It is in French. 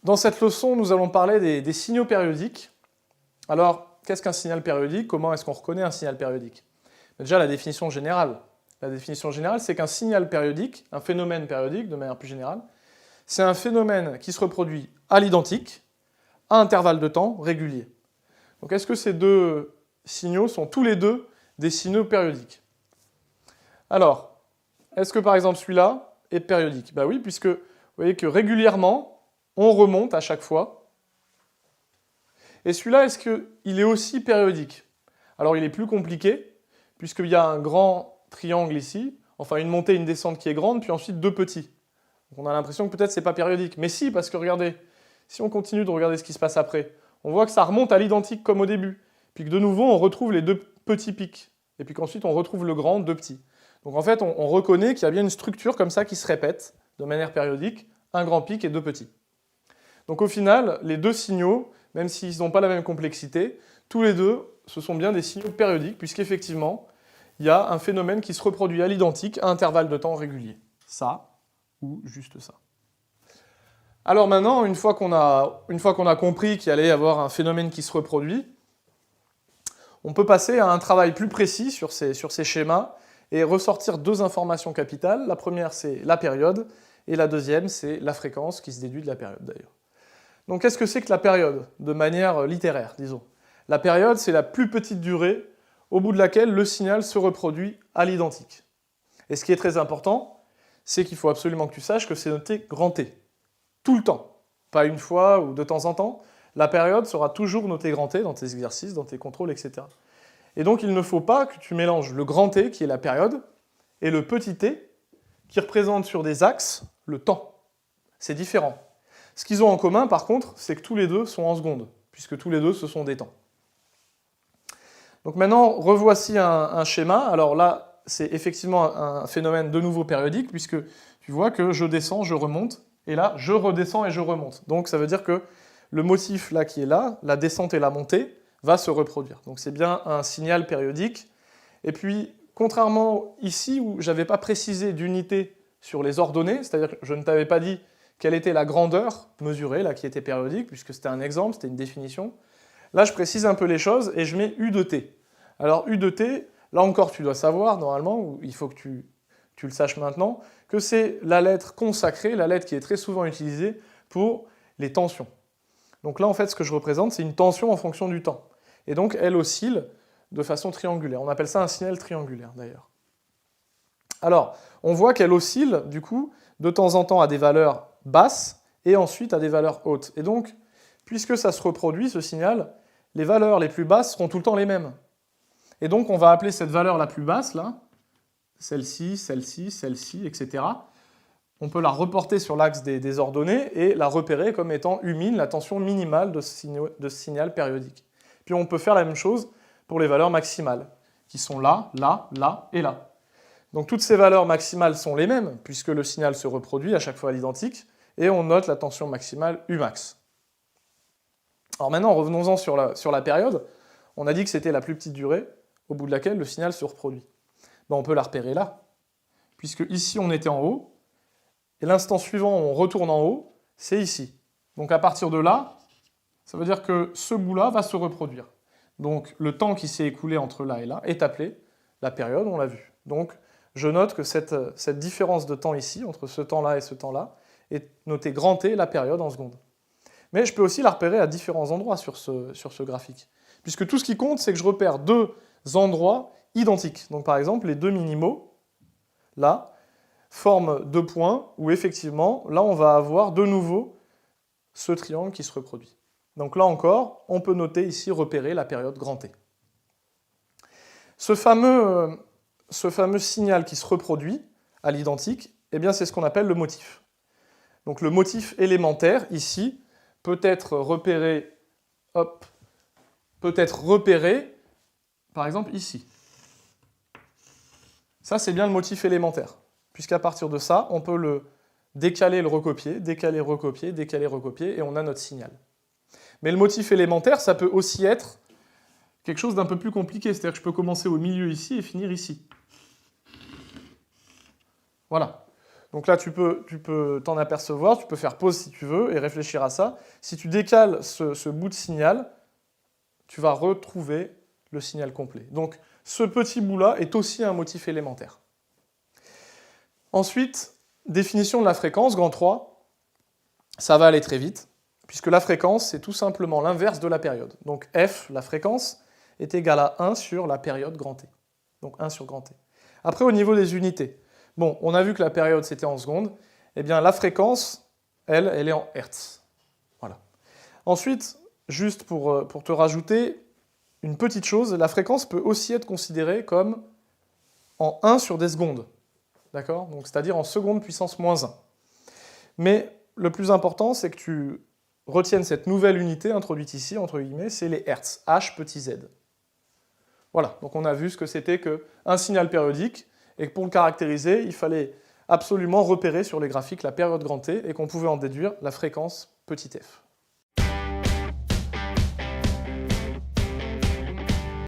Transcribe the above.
Dans cette leçon, nous allons parler des signaux périodiques. Alors, qu'est-ce qu'un signal périodique? Comment est-ce qu'on reconnaît un signal périodique? Déjà, la définition générale. La définition générale, c'est qu'un signal périodique, un phénomène périodique de manière plus générale, c'est un phénomène qui se reproduit à l'identique, à intervalles de temps réguliers. Donc, est-ce que ces deux signaux sont tous les deux des signaux périodiques? Alors, est-ce que par exemple celui-là est périodique? Ben oui, puisque vous voyez que régulièrement, on remonte à chaque fois. Et celui-là, est-ce qu'il est aussi périodique? Alors il est plus compliqué, puisqu'il y a un grand triangle ici, enfin une montée et une descente qui est grande, puis ensuite deux petits. Donc on a l'impression que peut-être c'est pas périodique. Mais si, parce que regardez, si on continue de regarder ce qui se passe après, on voit que ça remonte à l'identique comme au début, puis que de nouveau on retrouve les deux petits pics, et puis qu'ensuite on retrouve le grand, deux petits. Donc en fait, on reconnaît qu'il y a bien une structure comme ça qui se répète de manière périodique, un grand pic et deux petits. Donc au final, les deux signaux, même s'ils n'ont pas la même complexité, tous les deux, ce sont bien des signaux périodiques, puisqu'effectivement, il y a un phénomène qui se reproduit à l'identique à intervalles de temps réguliers. Ça, ou juste ça. Alors maintenant, une fois qu'on a compris qu'il allait y avoir un phénomène qui se reproduit, on peut passer à un travail plus précis sur ces schémas et ressortir deux informations capitales. La première, c'est la période, et la deuxième, c'est la fréquence qui se déduit de la période d'ailleurs. Donc qu'est-ce que c'est que la période, de manière littéraire, disons? La période, c'est la plus petite durée au bout de laquelle le signal se reproduit à l'identique. Et ce qui est très important, c'est qu'il faut absolument que tu saches que c'est noté grand T. Tout le temps. Pas une fois ou de temps en temps. La période sera toujours notée grand T dans tes exercices, dans tes contrôles, etc. Et donc il ne faut pas que tu mélanges le grand T, qui est la période, et le petit t, qui représente sur des axes le temps. C'est différent. Ce qu'ils ont en commun, par contre, c'est que tous les deux sont en secondes, puisque tous les deux, ce sont des temps. Donc maintenant, revoici un schéma. Alors là, c'est effectivement un phénomène de nouveau périodique, puisque tu vois que je descends, je remonte, et là, je redescends et je remonte. Donc ça veut dire que le motif là qui est là, la descente et la montée, va se reproduire. Donc c'est bien un signal périodique. Et puis, contrairement ici, où je n'avais pas précisé d'unité sur les ordonnées, c'est-à-dire que je ne t'avais pas dit quelle était la grandeur mesurée, là, qui était périodique, puisque c'était un exemple, c'était une définition. Là, je précise un peu les choses et je mets U de t. Alors, U de t, là encore, tu dois savoir, normalement, ou il faut que tu le saches maintenant, que c'est la lettre consacrée, la lettre qui est très souvent utilisée pour les tensions. Donc là, en fait, ce que je représente, c'est une tension en fonction du temps. Et donc, elle oscille de façon triangulaire. On appelle ça un signal triangulaire, d'ailleurs. Alors, on voit qu'elle oscille, du coup, de temps en temps à des valeurs basses et ensuite à des valeurs hautes. Et donc, puisque ça se reproduit, ce signal, les valeurs les plus basses seront tout le temps les mêmes. Et donc, on va appeler cette valeur la plus basse, là, celle-ci, celle-ci, celle-ci, etc. On peut la reporter sur l'axe des ordonnées et la repérer comme étant U-min, la tension minimale de ce signal périodique. Puis on peut faire la même chose pour les valeurs maximales, qui sont là, là, là et là. Donc toutes ces valeurs maximales sont les mêmes, puisque le signal se reproduit à chaque fois à l'identique, et on note la tension maximale Umax. Alors maintenant, revenons-en sur la période. On a dit que c'était la plus petite durée, au bout de laquelle le signal se reproduit. Ben, on peut la repérer là, puisque ici on était en haut, et l'instant suivant, on retourne en haut, c'est ici. Donc à partir de là, ça veut dire que ce bout-là va se reproduire. Donc le temps qui s'est écoulé entre là et là est appelé la période, on l'a vu. Donc je note que cette différence de temps ici, entre ce temps-là et ce temps-là, est notée grand T, la période, en secondes. Mais je peux aussi la repérer à différents endroits sur ce graphique. Puisque tout ce qui compte, c'est que je repère deux endroits identiques. Donc par exemple, les deux minimaux, là, forme deux points où effectivement, là on va avoir de nouveau ce triangle qui se reproduit. Donc là encore, on peut noter ici, repérer la période grand T. Ce fameux signal qui se reproduit à l'identique, eh bien c'est ce qu'on appelle le motif. Donc le motif élémentaire, ici, peut être repéré, par exemple ici. Ça c'est bien le motif élémentaire. Puisqu'à partir de ça, on peut le décaler, le recopier, décaler, recopier, décaler, recopier, et on a notre signal. Mais le motif élémentaire, ça peut aussi être quelque chose d'un peu plus compliqué, c'est-à-dire que je peux commencer au milieu ici et finir ici. Voilà. Donc là, tu peux t'en apercevoir, tu peux faire pause si tu veux et réfléchir à ça. Si tu décales ce bout de signal, tu vas retrouver le signal complet. Donc ce petit bout-là est aussi un motif élémentaire. Ensuite, définition de la fréquence, grand 3. Ça va aller très vite, puisque la fréquence, c'est tout simplement l'inverse de la période. Donc f, la fréquence, est égale à 1 sur la période grand T. Donc 1 sur grand T. Après, au niveau des unités, bon, on a vu que la période, c'était en secondes. Eh bien, la fréquence, elle est en hertz. Voilà. Ensuite, juste pour te rajouter une petite chose, la fréquence peut aussi être considérée comme en 1 sur des secondes. D'accord? Donc, c'est-à-dire en secondes puissance moins 1. Mais le plus important, c'est que tu retiennes cette nouvelle unité introduite ici, entre guillemets, c'est les hertz, h petit z. Voilà, donc on a vu ce que c'était qu'un signal périodique, et que pour le caractériser, il fallait absolument repérer sur les graphiques la période grand T, et qu'on pouvait en déduire la fréquence petit f.